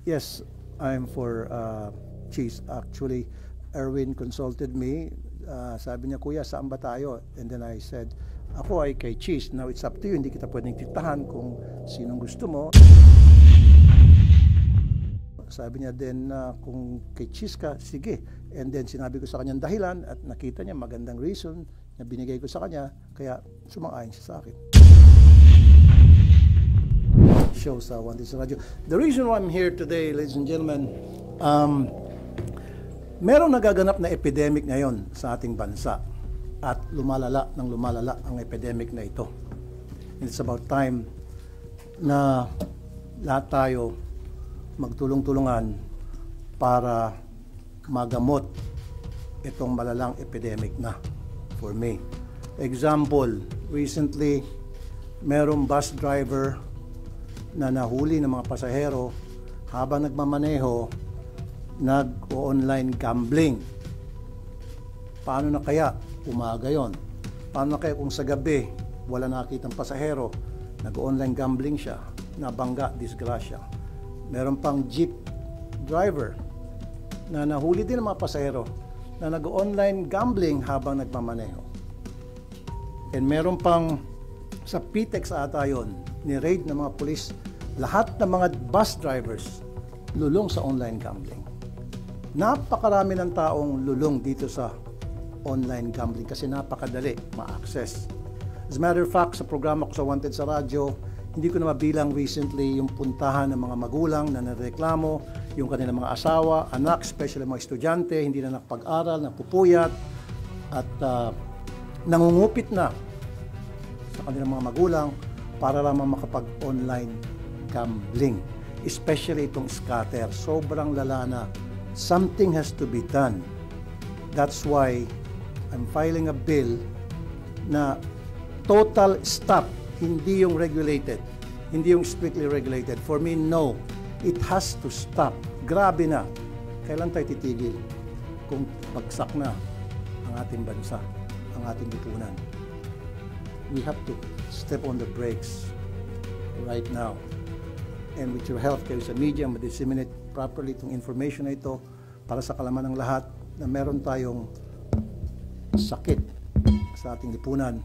Yes, I'm for cheese. Actually, Erwin consulted me. Sabi niya, Kuya, saan ba tayo? And then I said, ako ay kay cheese. Now it's up to you. Hindi kita pwedeng titahan kung sinong gusto mo. Sabi niya din kung kay cheese ka, sige. And then sinabi ko sa kanya dahilan at nakita niya magandang reason na binigay ko sa kanya, kaya sumang-ayon siya sa akin. Show sa Wanted sa Radyo. The reason why I'm here today, ladies and gentlemen, merong nagaganap na epidemic ngayon sa ating bansa at lumalala ang epidemic na ito. And it's about time na lahat tayo magtulong-tulungan para magamot itong malalang epidemic na for me. Example, recently, merong bus driver na nahuli ng mga pasahero habang nagmamaneho, nag-online gambling. Paano na kaya umaga yon? Paano na kaya kung sa gabi wala nakitang pasahero, nag-online gambling siya, nabangga, disgrasya. Meron pang jeep driver na nahuli din ng mga pasahero na nag-online gambling habang nagmamaneho. And meron pang sa PTEX ata yun, ni-raid ng mga pulis lahat ng mga bus drivers lulong sa online gambling. Napakarami ng taong lulong dito sa online gambling kasi napakadali ma-access. As a matter of fact, sa programa ko sa Wanted sa Radyo, hindi ko na mabilang recently yung puntahan ng mga magulang na nareklamo, yung kanilang mga asawa, anak, especially mga estudyante, hindi na nakapag-aral, napupuyat, at nangungupit na sa kanilang mga magulang para lamang makapag-online gambling. Especially itong scatter. Sobrang lala na. Something has to be done. That's why I'm filing a bill na total stop. Hindi yung regulated. Hindi yung strictly regulated. For me, no. It has to stop. Grabe na. Kailan tayo titigil kung bagsak na ang ating bansa, ang ating lipunan? We have to step on the brakes right now. And with your help kayo sa media, ma-disseminate properly itong information na ito para sa kalaman ng lahat na meron tayong sakit sa ating lipunan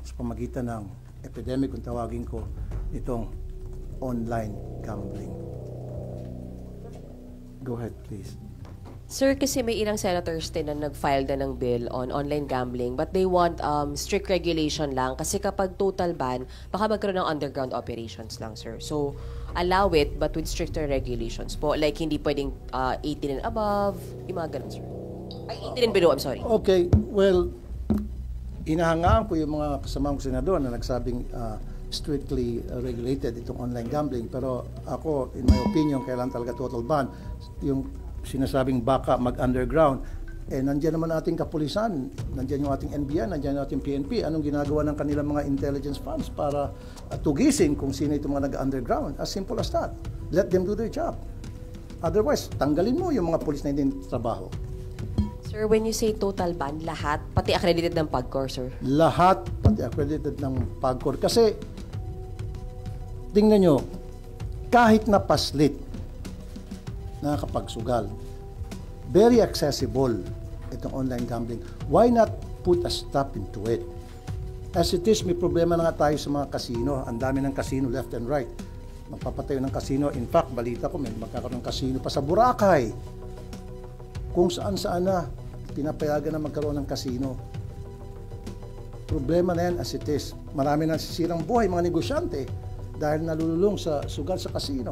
sa pamagitan ng epidemic, kung tawagin ko, itong online gambling. Go ahead, please. Sir, kasi may ilang senators din na nag-file na ng bill on online gambling but they want strict regulation lang kasi kapag total ban, baka magkaroon ng underground operations lang, sir. So, allow it but with stricter regulations po. Like, hindi pwedeng 18 and above, yung mga ganun, sir. Ay, 18 and below, I'm sorry. Okay, well, inahangaan ko yung mga kasamang senador na nagsabing strictly regulated itong online gambling. Pero ako, in my opinion, kailangan talaga total ban. Yung sinasabing baka mag-underground. Nandiyan naman ating kapulisan, nandiyan yung ating NBI, nandiyan yung ating PNP. Anong ginagawa ng kanilang mga intelligence funds para tugisin kung sino itong mga nag-underground? As simple as that. Let them do their job. Otherwise, tanggalin mo yung mga pulis na hindi trabaho. Sir, when you say total ban, lahat, pati accredited ng PAGCOR, sir? Lahat, pati accredited ng PAGCOR. Kasi, tingnan nyo, kahit na paslit, nakakapagsugal, very accessible itong online gambling. Why not put a stop into it? As it is, may problema na nga tayo sa mga casino. Ang dami ng casino left and right. Magpapatayo ng casino. In fact, balita ko, may magkakaroon ng casino pa sa Boracay. Kung saan-saan na pinapayagan na magkaroon ng casino. Problema na yan as it is. Marami na sisirang buhay, mga negosyante, dahil nalululong sa sugal sa casino.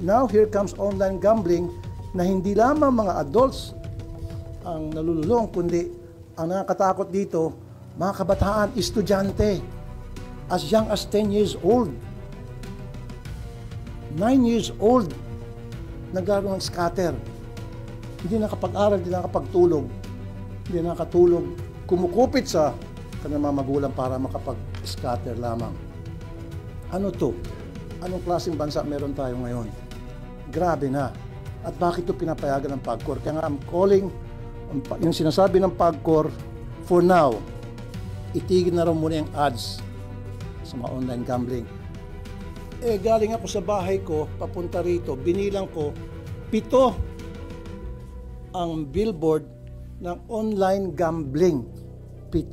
Now, here comes online gambling na hindi lamang mga adults ang nalululong, kundi ang nakakatakot dito, mga kabataan, estudyante, as young as 10 years old, 9 years old, nagkaroon ng scatter. Hindi nakapag-aral, hindi nakapagtulog, hindi nakatulog, kumukupit sa kanilang mga magulang para makapag-scatter lamang. Ano to? Anong klaseng bansa meron tayo ngayon? Grabe na. At bakit ito pinapayagan ng PAGCOR? Kaya nga I'm calling, yung sinasabi ng PAGCOR, for now, itigil na raw muna yung ads sa mga online gambling. Eh, galing ako sa bahay ko, papunta rito, binilang ko, 7 ang billboard ng online gambling. 7.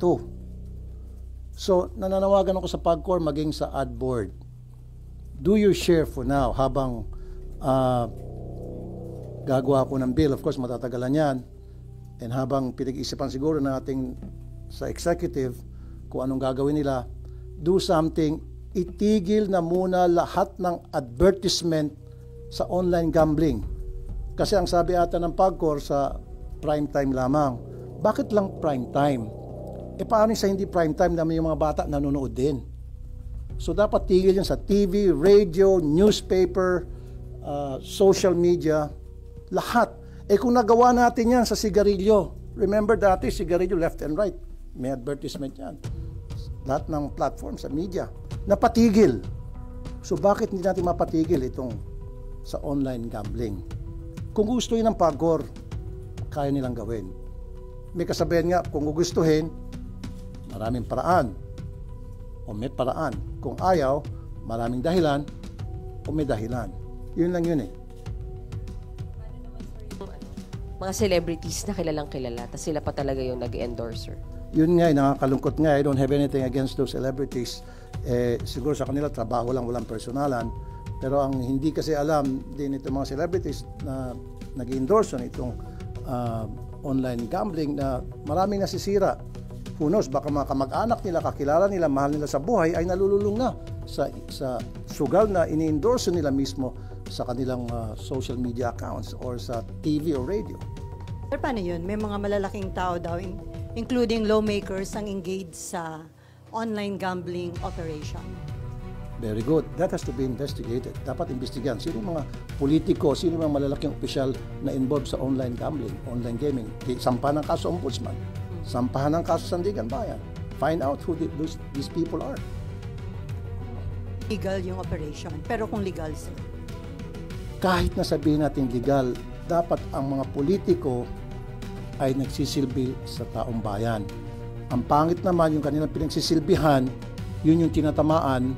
So, nananawagan ako sa PAGCOR maging sa ad board. Do your share for now habang gagawa ako ng bill. Of course, matatagalan yan. And habang pinag-isipan siguro natin sa executive kung anong gagawin nila, do something, itigil na muna lahat ng advertisement sa online gambling. Kasi ang sabi ata ng PAGCOR sa prime time lamang. Bakit lang prime time? E paano sa hindi prime time naman yung mga bata nanonood din? So dapat tigil yan sa TV, radio, newspaper, social media, lahat. Eh kung nagawa natin yan sa sigarilyo, remember dati sigarilyo left and right, may advertisement yan. Lahat ng platform sa media, napatigil. So bakit hindi natin mapatigil itong sa online gambling? Kung gusto yun ng PAGCOR, kaya nilang gawin. May kasabihan nga, kung gugustuhin, maraming paraan o may paraan. Kung ayaw, maraming dahilan o may dahilan. Yun lang yun eh. Mga celebrities na kilalang kilala, tapos sila pa talaga yung nag-endorser. Yun nga, nakakalungkot nga. I don't have anything against those celebrities. Siguro sa kanila, trabaho lang, walang personalan. Pero ang hindi kasi alam din itong mga celebrities na nag-endorse itong online gambling na maraming nasisira. Who knows, baka mga kamag-anak nila, kakilala nila, mahal nila sa buhay ay nalululong na sa sugal na ini-endorse nila mismo sa kanilang social media accounts or sa TV or radio. Pero paano yun? May mga malalaking tao daw, including lawmakers, ang engaged sa online gambling operation. Very good. That has to be investigated. Dapat imbestigahan. Sino yung mga politiko, sino yung mga malalaking opisyal na involved sa online gambling, online gaming? Sampahan ng kaso ombudsman. Sampahan ng kaso Sandigan Bayan. Find out who these people are. Legal yung operation. Pero kung legal sila. Kahit na sabihin natin legal, dapat ang mga politiko ay nagsisilbi sa taong bayan. Ang pangit naman yung kanilang pinagsisilbihan, yun yung tinatamaan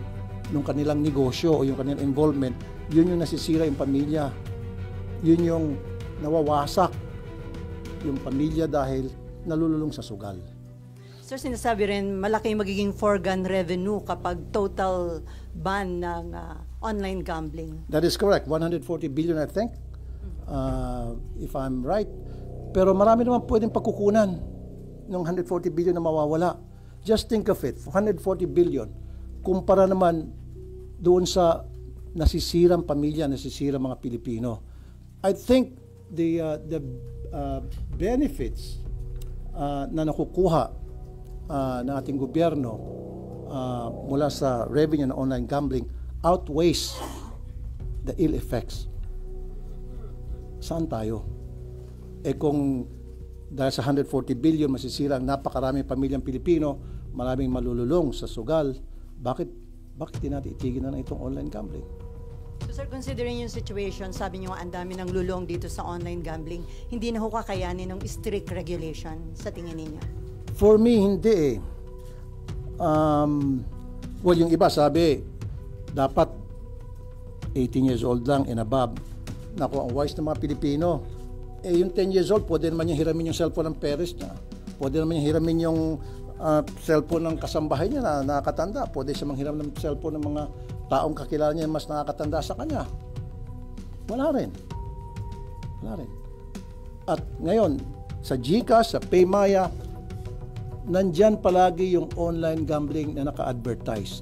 ng kanilang negosyo o yung kanilang involvement, yun yung nasisira yung pamilya. Yun yung nawawasak yung pamilya dahil nalululong sa sugal. Sir, sinasabi rin malaki yung magiging foregone revenue kapag total ban ng online gambling. That is correct. 140 billion, I think, if I'm right. Pero marami naman pwedeng pagkukunan ng 140 billion na mawawala. Just think of it, 140 billion. Kumpara naman doon sa nasisirang pamilya, nasisirang mga Pilipino. I think the benefits na nakukuha ng ating gobyerno mula sa revenue ng online gambling outweighs the ill effects. Saan tayo? Eh kung dahil sa 140 billion masisira ang napakaraming pamilyang Pilipino, maraming malululong sa sugal, bakit di natin itigil na itong online gambling? So sir, considering yung situation, sabi niyo ang dami ng lulong dito sa online gambling, hindi na ho kakayanin ng strict regulation sa tingin ninyo? For me, hindi eh. Well, yung iba sabi, dapat 18 years old lang and above. Naku, ang wise ng mga Pilipino. Eh, yung 10 years old, pwede naman niya hiramin yung cellphone ng parents niya. Pwede naman niya hiramin yung cellphone ng kasambahay niya na nakakatanda. Pwede siya manghiram ng cellphone ng mga taong kakilala niya mas nakakatanda sa kanya. Wala rin. At ngayon, sa GCash, sa Paymaya, nandyan palagi yung online gambling na naka-advertise.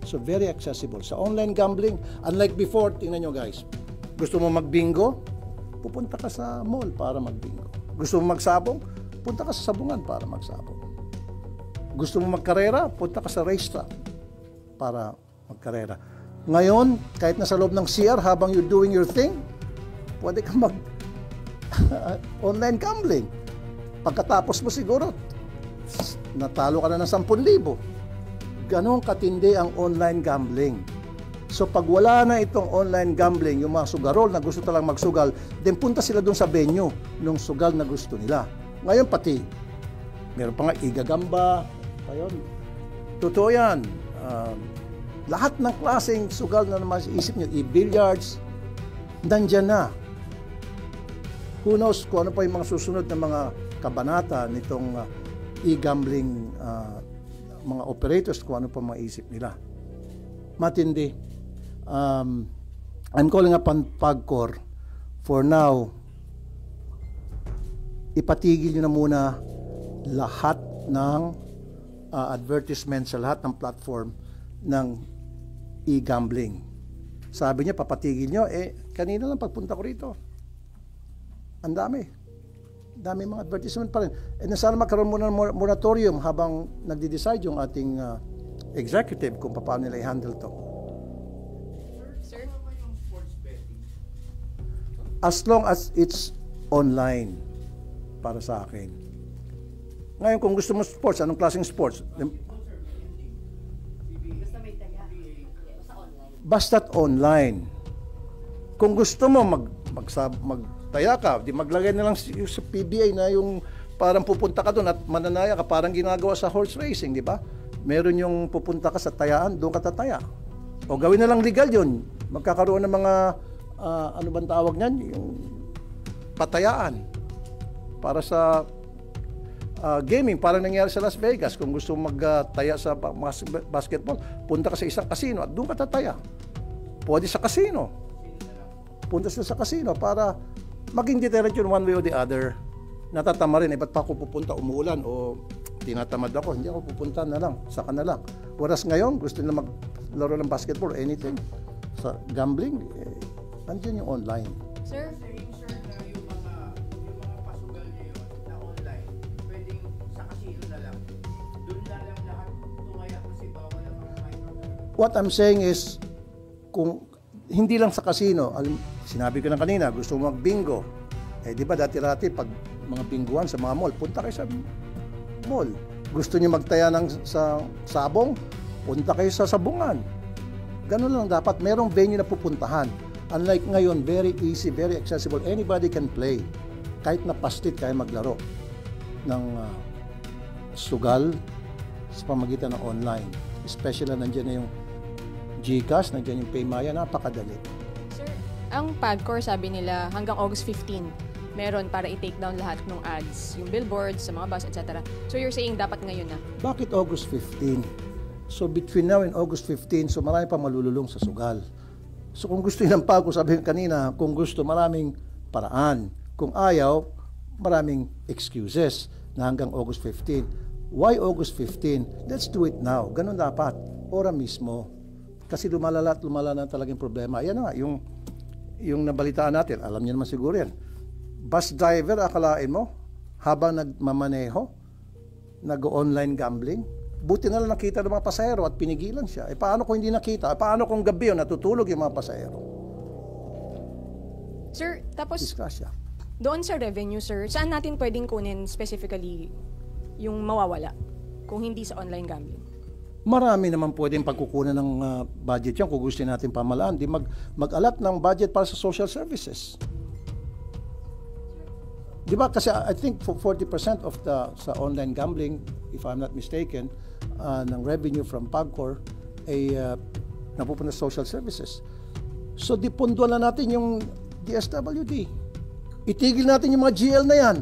So, very accessible. Sa online gambling, unlike before, tingnan nyo guys, gusto mo mag-bingo, pupunta ka sa mall para mag-bingo. Gusto mo magsabong, punta ka sa sabungan para magsabong. Gusto mo magkarera, punta ka sa racetrack para magkarera. Ngayon, kahit nasa loob ng CR, habang you're doing your thing, pwede ka online gambling. Pagkatapos mo siguro, natalo ka na ng 10,000. Ganon katindi ang online gambling. So pag wala na itong online gambling, yung mga sugarol na gusto talang magsugal, then punta sila doon sa venue nung sugal na gusto nila. Ngayon pati, meron pa nga igagamba, ayun. Totoo yan. Lahat ng klaseng sugal na naman isip nyo, e-billiards, nandyan na. Who knows kung ano pa yung mga susunod na mga kabanata nitong e-gambling mga operators, kung ano pa maisip nila. Matindi. I'm calling upon PAGCOR for now, ipatigil nyo na muna lahat ng advertisement sa lahat ng platform ng e-gambling. Sabi niya, papatigil nyo. Kanina lang pagpunta ko rito, ang dami mga advertisement pa rin. Sana magkaroon muna ng moratorium habang nagde-decide yung ating executive kung paano nila i-handle to. Sir? As long as it's online, para sa akin. Ngayon, kung gusto mo sports, anong klaseng sports? Basta't online. Kung gusto mo magtaya ka, di maglagay na lang sa PBA na yung parang pupunta ka doon at mananaya ka, parang ginagawa sa horse racing, di ba? Meron yung pupunta ka sa tayaan, doon ka tataya. O gawin na lang legal yun. Magkakaroon ng mga, ano bang tawag niyan? Yung patayaan. Para sa gaming, parang nangyari sa Las Vegas. Kung gusto magtaya sa basketball, punta ka sa isang casino at doon ka tataya. Pwede sa casino. Punta sila sa casino para maging deterrent yun one way or the other. Natatama rin, ba't pa ako pupunta, umuulan o tinatamad ako, hindi ako pupunta na lang, saka na lang. Whereas ngayon, gusto nila maglaro ng basketball, anything. Sa gambling, nandiyan yung online. Sir? What I'm saying is, kung hindi lang sa casino, sinabi ko na kanina, gusto mo mag-bingo. Di ba dati-dati, pag mga binguan sa mga mall, punta kayo sa mall. Gusto niyo magtaya sa sabong, punta kayo sa sabungan. Ganun lang dapat. Merong venue na pupuntahan. Unlike ngayon, very easy, very accessible. Anybody can play. Kahit na pastit, kaya maglaro ng sugal sa pamagitan ng online. Especially na nandiyan na yung GCash, nandiyan yung Paymaya, napakadali. Sir, ang PAGCOR sabi nila hanggang August 15, meron para i-take down lahat ng ads, yung billboards, sa mga bus, etc. So you're saying dapat ngayon na? Bakit August 15? So between now and August 15, so marami pa malululong sa sugal. So kung gusto ng PAGCOR, sabi kanina, kung gusto, maraming paraan. Kung ayaw, maraming excuses na hanggang August 15. Why August 15? Let's do it now. Ganun dapat. Ora mismo. Kasi lumalala at lumala na talagang problema. Ayan na nga, yung nabalitaan natin, alam niyo naman siguro yan. Bus driver, akalain mo, habang nagmamaneho, nag-online gambling, buti na lang nakita ng mga pasahero at pinigilan siya. Paano kung hindi nakita? Paano kung gabi yun, natutulog yung mga pasahero? Sir, tapos Diskusya. doon sa revenue, sir, saan natin pwedeng kunin specifically yung mawawala kung hindi sa online gambling? Marami naman pwedeng pagkukunan ng budget yan kung gusto natin pamalaan. Di mag-alat ng budget para sa social services. Di ba? Kasi I think 40% of sa online gambling, if I'm not mistaken, ng revenue from PAGCOR ay napupunta sa social services. So dipunduan na natin yung DSWD. Itigil natin yung mga GL na yan.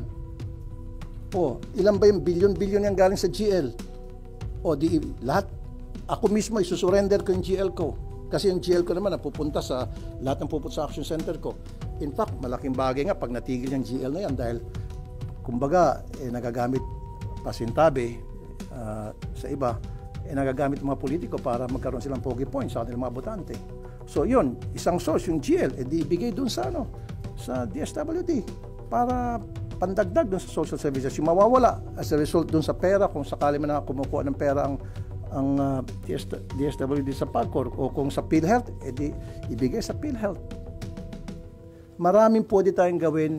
Ilan ba yung bilyon-bilyon yung galing sa GL? Lahat, ako mismo isusurrender ko yung GL ko. Kasi yung GL ko naman napupunta sa lahat ng pupunta sa action center ko. In fact, malaking bagay nga pag natigil yung GL na yan dahil kumbaga nagagamit pasintabi sa iba, nagagamit mga politiko para magkaroon silang pogi points sa kanilang mga botante. So yun, isang source yung GL, di ibigay dun sa DSWD para pandagdag dun sa social services. Yung mawawala as a result dun sa pera, kung sakali man na kumukuha ng pera ang DSWD sa PAGCOR o kung sa PhilHealth, di ibigay sa PhilHealth. Maraming pwede tayong gawin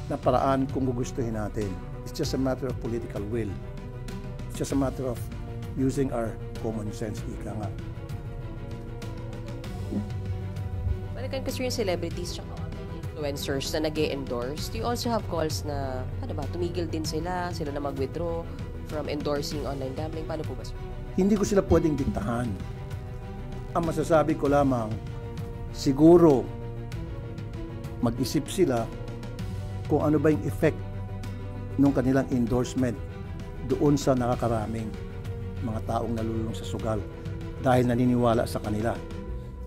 na paraan kung gugustuhin natin. It's just a matter of political will. It's just a matter of using our common sense, ika nga. Balikan kasi yung celebrities tsaka influencers na nag-e-endorse. Do you also have calls na, tumigil din sila na mag-withdraw from endorsing online gambling? Paano po ba, sir? Hindi ko sila pwedeng diktahan. Ang masasabi ko lamang, siguro mag-isip sila kung ano ba yung effect ng kanilang endorsement doon sa nakakaraming mga taong nalulung sa sugal dahil naniniwala sa kanila.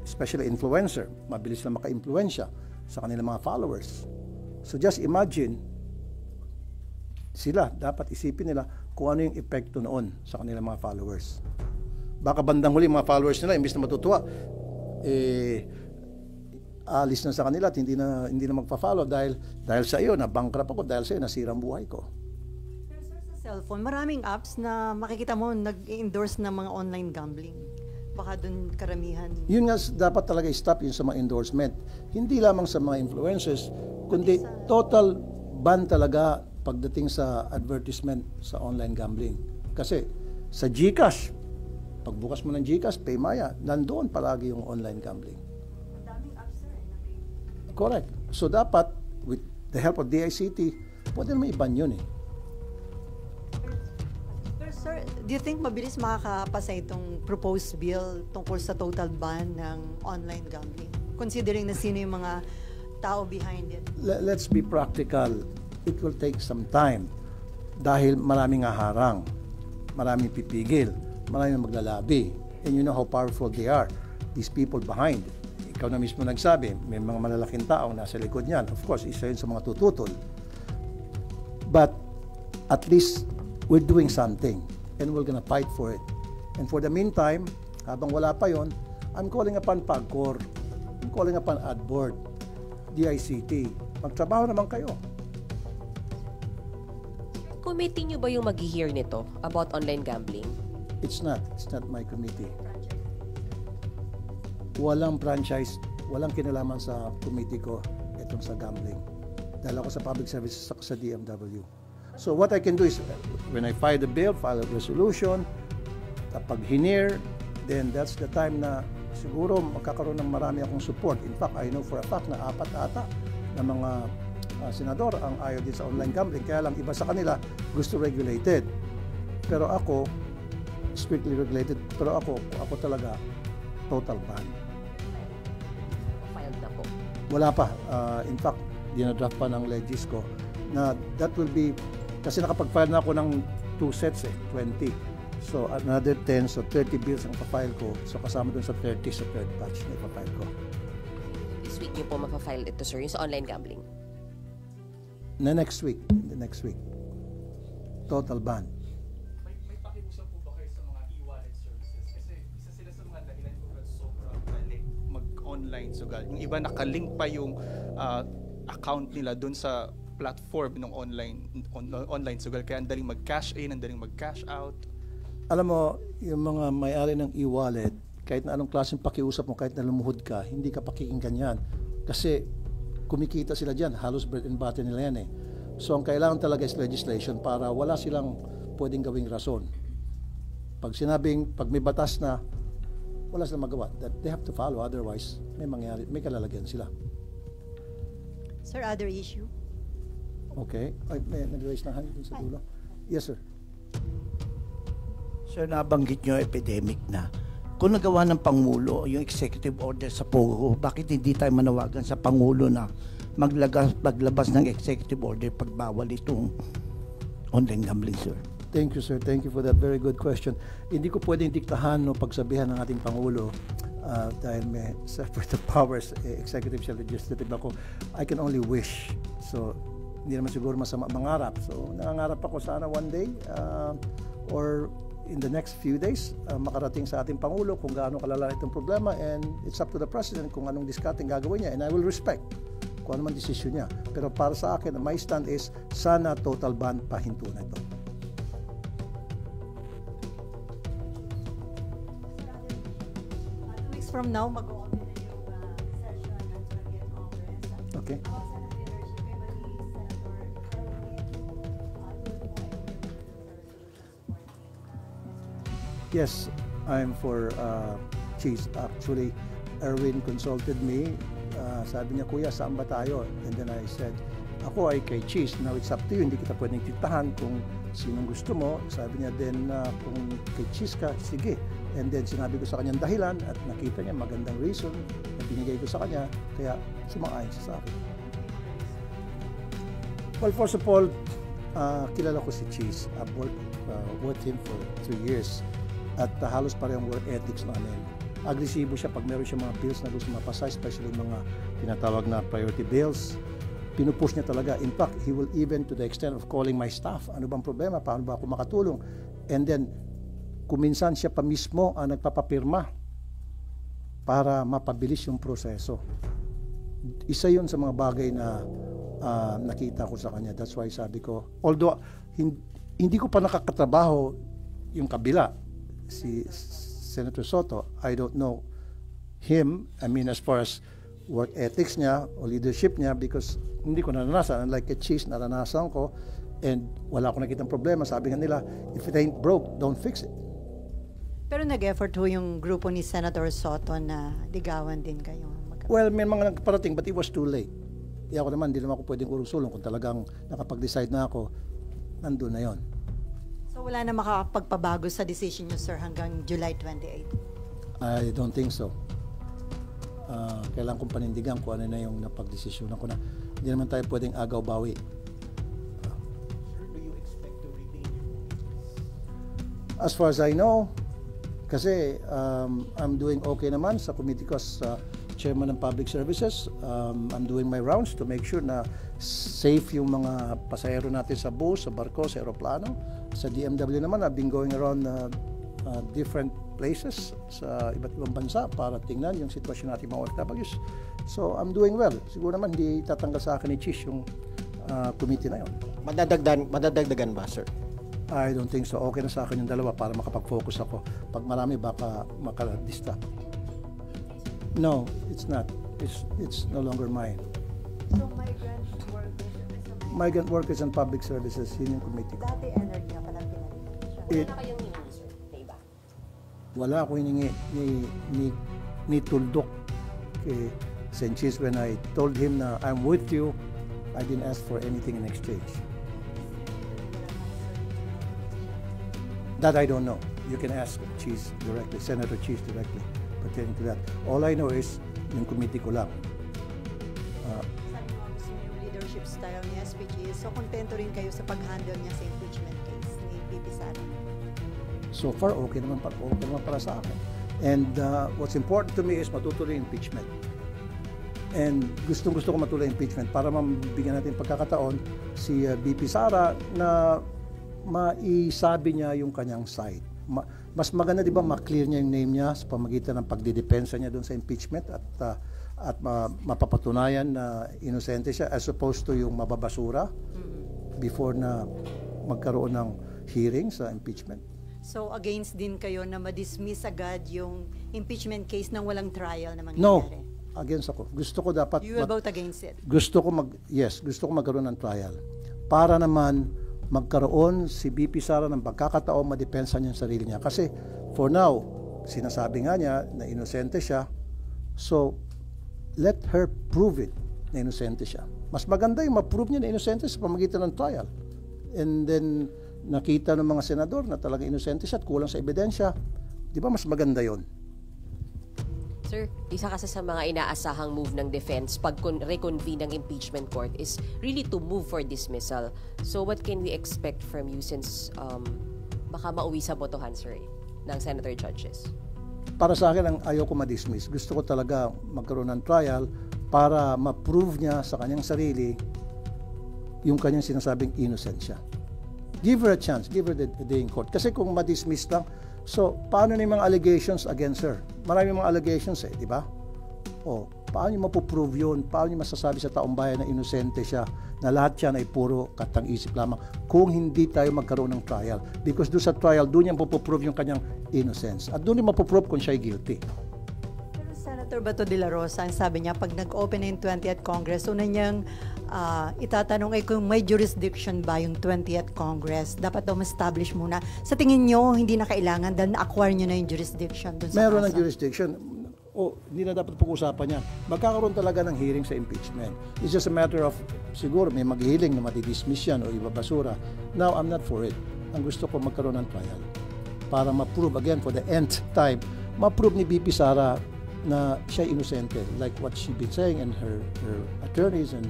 Especially influencer, mabilis na maka-impluensya sa kanilang mga followers. So just imagine, sila, dapat isipin nila kung ano yung epekto noon sa kanilang mga followers. Baka bandang huli mga followers nila, imbis na matutuwa, alis na sa kanila at hindi na magpa-follow dahil sa iyo, na-bankrupt ako, dahil sa iyo, nasira ang buhay ko. Pero sir, sa cellphone, maraming apps na makikita mo nag-endorse ng mga online gambling. Baka doon karamihan. Yun nga, dapat talaga i-stop yun sa mga endorsement. Hindi lamang sa mga influencers, kundi total ban talaga pagdating sa advertisement sa online gambling. Kasi sa GCash, pagbukas mo ng GCash, Paymaya, nandoon palagi yung online gambling. Daming apps sir. Correct. So dapat, with the help of DICT, pwede naman i-ban yun eh. Pero sir, do you think mabilis makakapasa itong proposed bill tungkol sa total ban ng online gambling? Considering na sino yung mga tao behind it. Let's be practical. It will take some time dahil maraming haharang, maraming pipigil, maraming maglalabi. And you know how powerful they are, these people behind. Ikaw na mismo nagsabi, may mga malalaking tao nasa likod niyan. Of course, isa yun sa mga tututol. But at least we're doing something and we're gonna fight for it. And for the meantime, habang wala pa yon, I'm calling upon PAGCOR, I'm calling upon AdBoard, DICT. Magtrabaho naman kayo. Committee nyo ba yung mag-hear nito about online gambling? It's not my committee. Walang franchise, walang kinalaman sa committee ko itong sa gambling. Dahil ako sa public services sa DMW. So what I can do is, when I file the bill, file a resolution, kapag hinir, then that's the time na siguro magkakaroon ng marami akong support. In fact, I know for a fact na 4 ata na mga senador ang ayaw din sa online gambling. Kaya lang iba sa kanila gusto regulated. Pero ako, strictly regulated. Pero ako talaga total ban. Filed na po. Wala pa. In fact, dinadraft pa ng legis ko na that will be, kasi nakapag-file na ako ng 2 sets 20. So another 10, so 30 bills ang pa-file ko. So kasama dun sa 30 sa third batch na ipapile ko. This week nyo po mapafile ito, sir, yung sa online gambling. The next week. Total ban. May pakiusap po ba kayo sa mga e-wallet services? Kasi isa sila sa mga dahilan kung ba't sobrang balik mag-online sugal. Yung iba nakalink pa yung account nila dun sa platform ng online sugal. Kaya ang daling mag-cash in, ang daling mag-cash out. Alam mo, yung mga may-ari ng e-wallet, kahit na anong klaseng pakiusap mo, kahit na lumuhod ka, hindi ka pakikinggan yan. Kasi kumikita sila dyan, halos bread and butter nila yan eh. So ang kailangan talaga is legislation para wala silang pwedeng gawing rason. Pag may batas na, wala silang magawa. That they have to follow, otherwise may kalalagyan sila. Sir, other issue? Okay. Ay, may nag-raise na hand dun sa dulo. Yes, sir. Sir, nabanggit nyo epidemic na. Kung nagawa ng Pangulo yung executive order sa POGO, bakit hindi tayo manawagan sa Pangulo na maglabas ng executive order pagbawal itong online gambling, sir? Thank you, sir. Thank you for that very good question. Hindi ko pwedeng diktahan o pagsabihan ng ating Pangulo dahil may separate powers, executive siya, legislative ako. I can only wish. So, hindi naman siguro masama mangarap. So, nangangarap ako sana one day or in the next few days, makarating sa ating Pangulo kung gaano kalala itong problema, and it's up to the President kung anong discarding gagawin niya, and I will respect kung ano man desisyon niya. Pero para sa akin, my stand is sana total ban pahinto na ito. 2 weeks from now, mag-open na yung session ng 20th Congress. Okay. Yes, I'm for cheese. Actually, Erwin consulted me. Sabi niya, Kuya, saan ba tayo? And then I said, Ako ay kay Cheese. Now it's up to you. Hindi kita pwedeng titahan kung sinong gusto mo. Sabi niya then kung kay Cheese ka, sige. And then sinabi ko sa kanya dahilan at nakita niya magandang reason na binigay ko sa kanya. Kaya sumang-ayon siya sa akin. Well, first of all, kilala ko si Cheese. I've worked with him for 3 years. At halos parehong work ethics namin. Agresibo siya pag meron siya mga bills na gusto mapasa, especially mga tinatawag na priority bills. Pinupush niya talaga. In fact, he will even to the extent of calling my staff. Ano bang problema? Paano ba ako makatulong? And then, kuminsan siya pa mismo ang nagpapapirma para mapabilis yung proseso. Isa yun sa mga bagay na nakita ko sa kanya. That's why sabi ko, although hindi ko pa nakakatrabaho yung kabila, si Senator Soto, I don't know him, I mean as far as work ethics niya o leadership niya because hindi ko naranasan. Unlike a Cheese, naranasan ko and wala akong nakitang problema. Sabi nga nila, if it ain't broke, don't fix it. Pero nag-effort ho yung grupo ni Senator Soto na ligawan din kayo. Well, may mga nagparating but it was too late. Ako naman, hindi naman ako pwedeng urong-sulong kung talagang nakapag-decide na ako, nandun na yon. So wala na makakapagpabago sa decision niyo, sir, hanggang July 28? I don't think so. Kailangan kong panindigan kung ano na yung napag-desisyonan ko na. Hindi naman tayo pwedeng agaw-bawi. As far as I know, kasi I'm doing okay naman sa committee ko as chairman ng public services. I'm doing my rounds to make sure na safe yung mga pasahero natin sa bus, sa barko, sa aeroplano. Sa DMW naman, I've been going around different places sa iba't ibang bansa para tingnan yung sitwasyon natin mga OFWs. So, I'm doing well. Siguro naman, hindi tatanggal sa akin ni Cheese yung committee na yun. Madadagdagan ba, sir? I don't think so. Okay na sa akin yung dalawa para makapag-focus ako. Pag marami, baka makadistract. No, it's not. It's no longer mine. So Migrant workers and public services, yun yung committee. Dati energy na palang pinag-siya. Wala na kayong hiningi, sir, na iba? Wala akong hiningi ni tuldok kay Sanchez when I told him na I'm with you. I didn't ask for anything in exchange. That I don't know. You can ask Cheese directly, Senator Cheese directly pertaining to that. All I know is yung committee ko lang. Sabi mo gusto niyo yung leadership style ni SPG. So kontento rin kayo sa pag-handle niya sa impeachment case ni VP Sara? So far, okay naman para sa akin. And what's important to me is matutuloy yung impeachment. And gustong-gusto ko matuloy yung impeachment para mabigyan natin pagkakataon si VP Sara na maisabi niya yung kanyang side. Mas maganda, di ba, ma-clear niya yung name niya sa pamagitan ng pagdidepensa niya doon sa impeachment at mapapatunayan na inosente siya as opposed to yung mababasura before na magkaroon ng hearing sa impeachment. So against din kayo na ma-dismiss agad yung impeachment case nang walang trial na mangyayari? No, against ako. Gusto ko dapat You will vote against it? gusto ko magkaroon ng trial para naman magkaroon si BP Sara ng pagkakataon madepensa niya ang sarili niya. Kasi for now, sinasabi nga niya na inosente siya. So, let her prove it na inosente siya. Mas maganda yung ma-prove niya na inosente sa pamagitan ng trial. And then, nakita ng mga senador na talagang inosente siya at kulang sa ebidensya. Di ba mas maganda yon? Sir, isa kasi sa mga inaasahang move ng defense pag reconvene ng impeachment court is really to move for dismissal. So what can we expect from you since baka mauwi sa botohan, sir, ng senator judges? Para sa akin, ang ayaw ko ma-dismiss. Gusto ko talaga magkaroon ng trial para ma-prove niya sa kanyang sarili yung kanyang sinasabing innocent siya. Give her a chance. Give her the day in court. Kasi kung ma-dismiss lang, so paano na yung mga allegations against her? Maraming mga allegations di ba? O, paano niyo mapuprove yun? Paano niyo masasabi sa taong bayan na inosente siya, na lahat yan ay puro katang-isip lamang kung hindi tayo magkaroon ng trial? Because doon sa trial, doon niya mapuprove yung kanyang innocence. At doon niya mapuprove kung siya ay guilty. Pero Senator Bato de la Rosa, ang sabi niya, pag nag-open na yung 20th Congress, una niyang itatanong ay kung may jurisdiction ba yung 20th Congress. Dapat daw ma-establish muna. Sa tingin niyo, hindi na kailangan dahil na-acquire niyo na yung jurisdiction dun sa Meron kaso? ng jurisdiction. hindi na dapat pag-usapan yan. Magkakaroon talaga ng hearing sa impeachment. It's just a matter of, siguro may maghihiling na matidismiss yan o ibabasura. Now, I'm not for it. Ang gusto ko magkaroon ng trial para ma-prove again for the nth time, ma-prove ni BP Sara na siya inosente, like what she been saying and her attorneys and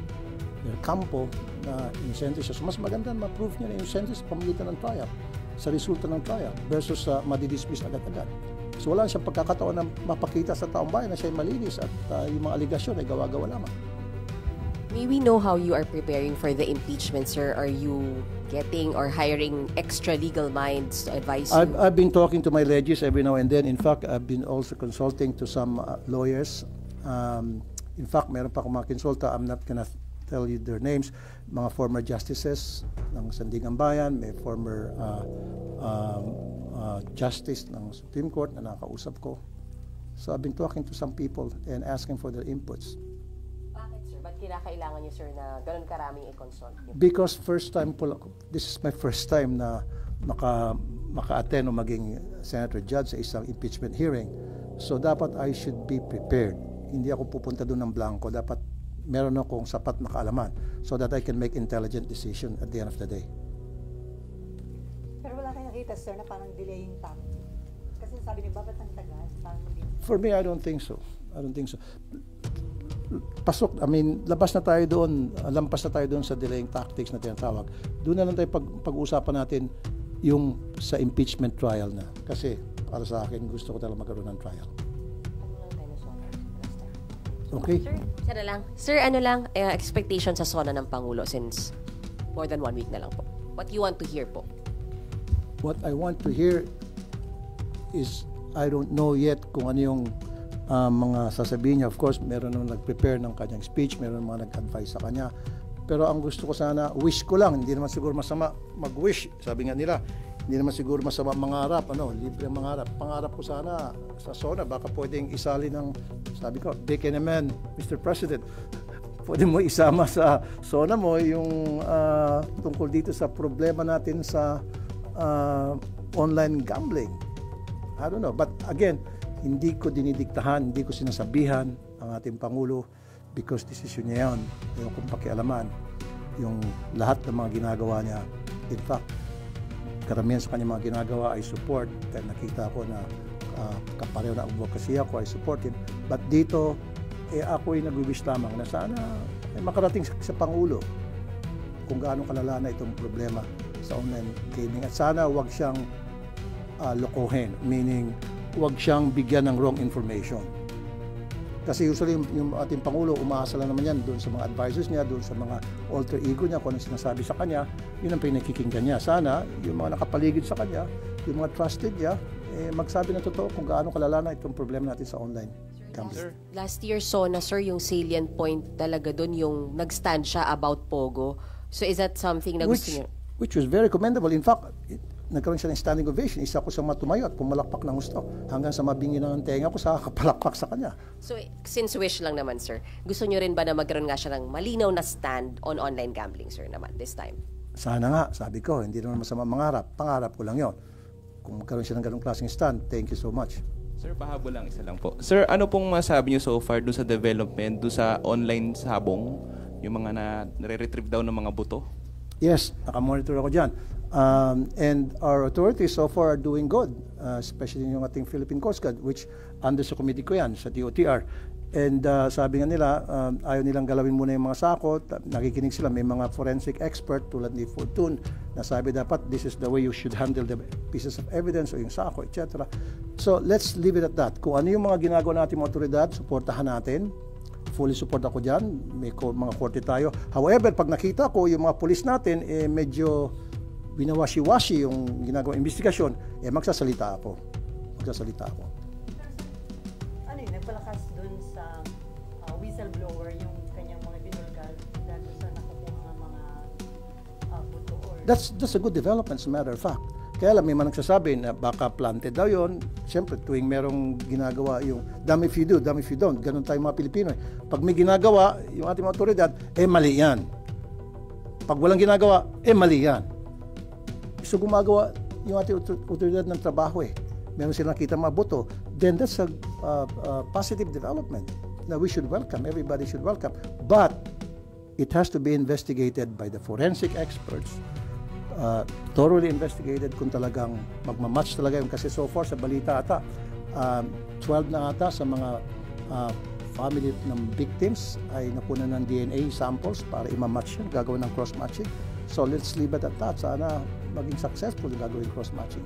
her campo na inosente siya. So mas maganda ma-prove niya na inosente sa pamilitan ng trial, sa resulta ng trial versus madidismiss agad-agad. So wala siyang pagkakataon na mapakita sa taong bayan na siya ay malinis at yung mga aligasyon ay gawa-gawa lamang. May we know how you are preparing for the impeachment, sir? Are you getting or hiring extra legal minds to advise you? I've been talking to my legis every now and then. In fact, I've been also consulting to some lawyers. In fact, meron pa akong mga konsulta. I'm not gonna tell you their names. Mga former justices ng Sandigan Bayan, may former justice ng Supreme Court na nakausap ko. So I've been talking to some people and asking for their inputs. Bakit, sir? Ba't kinakailangan niyo, sir, na ganun karaming i-consult niyo? Because first time po, this is my first time na maka-attend o maging senator judge sa isang impeachment hearing. So dapat I should be prepared. Hindi ako pupunta doon ng blanco. Dapat meron akong sapat na kaalaman so that I can make intelligent decision at the end of the day. Pero wala kayong nakita, sir, na parang delaying tactic. Kasi sabi ni Babat ang tagal, parang hindi. For me, I don't think so. I don't think so. Pasok, labas na tayo doon, lampas na tayo doon sa delaying tactics na tinatawag. Doon na lang tayo pag-uusapan natin yung sa impeachment trial na. Kasi para sa akin, gusto ko talaga magkaroon ng trial. Okay? Sir, ano lang, expectation sa SONA ng Pangulo since more than 1 week na lang po? What you want to hear po? What I want to hear is, I don't know yet kung ano yung mga sasabihin niya. Of course, meron naman nag-prepare ng kanyang speech, meron mga nag-advise sa kanya. Pero ang gusto ko sana, wish ko lang, hindi naman siguro masama mag-wish. Sabi nga nila, hindi naman siguro masama mangarap, libre mangarap. Pangarap ko sana sa SONA, baka pwedeng isali ng, sabi ko, big naman, Mr. President, pwede mo isama sa SONA mo yung tungkol dito sa problema natin sa online gambling. I don't know. But again, hindi ko dinidiktahan, hindi ko sinasabihan ang ating Pangulo because desisyon niya yan. Yung kung pakialaman, yung lahat ng mga ginagawa niya. In fact, karamihan sa kanya mga ginagawa ay support. Dahil nakita ko na kapareho na advocacy ako, I support him. But dito, ako ay nag-wish lamang na sana ay makarating sa Pangulo kung gaano kalala na itong problema sa online gaming. At sana wag siyang lokohin, meaning wag siyang bigyan ng wrong information. Kasi usually yung ating Pangulo, umaasa lang naman yan doon sa mga advisors niya, doon sa mga alter ego niya, kung ano sinasabi sa kanya, yun ang pinakikinggan niya. Sana yung mga nakapaligid sa kanya, yung mga trusted niya, magsabi ng totoo kung gaano kalala na itong problema natin sa online gambling. Last year, SONA, sir, yung salient point talaga doon, yung nag-stand siya about Pogo. So is that something na gusto niyo? Which was very commendable. In fact, nagkaroon siya ng standing ovation. Isa ko siyang matumayo at pumalakpak ng gusto. Hanggang sa mabingi ng tenga ko sa kapalakpak sa kanya. So, since wish lang naman, sir, gusto niyo rin ba na magkaroon nga siya ng malinaw na stand on online gambling, sir, naman, this time? Sana nga, sabi ko, hindi naman masama mangarap. Pangarap ko lang yon. Kung magkaroon siya ng ganong klaseng stand, thank you so much. Sir, pahabol lang, isa lang po. Sir, ano pong masabi niyo so far doon sa development, doon sa online sabong, yung mga nare-retrieve daw ng mga buto? Yes, nakamonitor ako dyan. And our authorities so far are doing good, especially yung ating Philippine Coast Guard, which under sa committee ko yan, sa DOTR. And sabi nga nila, ayaw nilang galawin muna yung mga sako. Nakikinig sila, may mga forensic expert tulad ni Fortune na sabi dapat this is the way you should handle the pieces of evidence o yung sako, etc. So let's leave it at that. Kung ano yung mga ginagawa natin mga otoridad, suportahan natin. Fully support ako dyan. May mga korte tayo. However, pag nakita ko yung mga polis natin, medyo binawashi-washi yung ginagawa investigasyon, magsasalita ako. Ano yun, nagpalakas dun sa whistleblower yung kanyang mga binulgal dahil sa nakukuha mga buto or... That's a good development, as a matter of fact. Kaya lang, may mga nagsasabi na baka planted daw yun. Siyempre, tuwing merong ginagawa yung damn if you do, damn if you don't. Ganun tayo mga Pilipino. Pag may ginagawa, yung ating mga otoridad, mali yan. Pag walang ginagawa, mali yan. So gumagawa yung ating otoridad ng trabaho. Meron silang nakita mga boto. then that's a positive development that we should welcome, everybody should welcome. But it has to be investigated by the forensic experts, thoroughly investigated kung talagang magmamatch talaga yung, kasi so far sa balita ata, 12 na ata sa mga family ng victims ay nakunan ng DNA samples para i-match yun, gagawin ng cross-matching. So let's leave it at that. Sana maging successful yung gagawin cross-matching.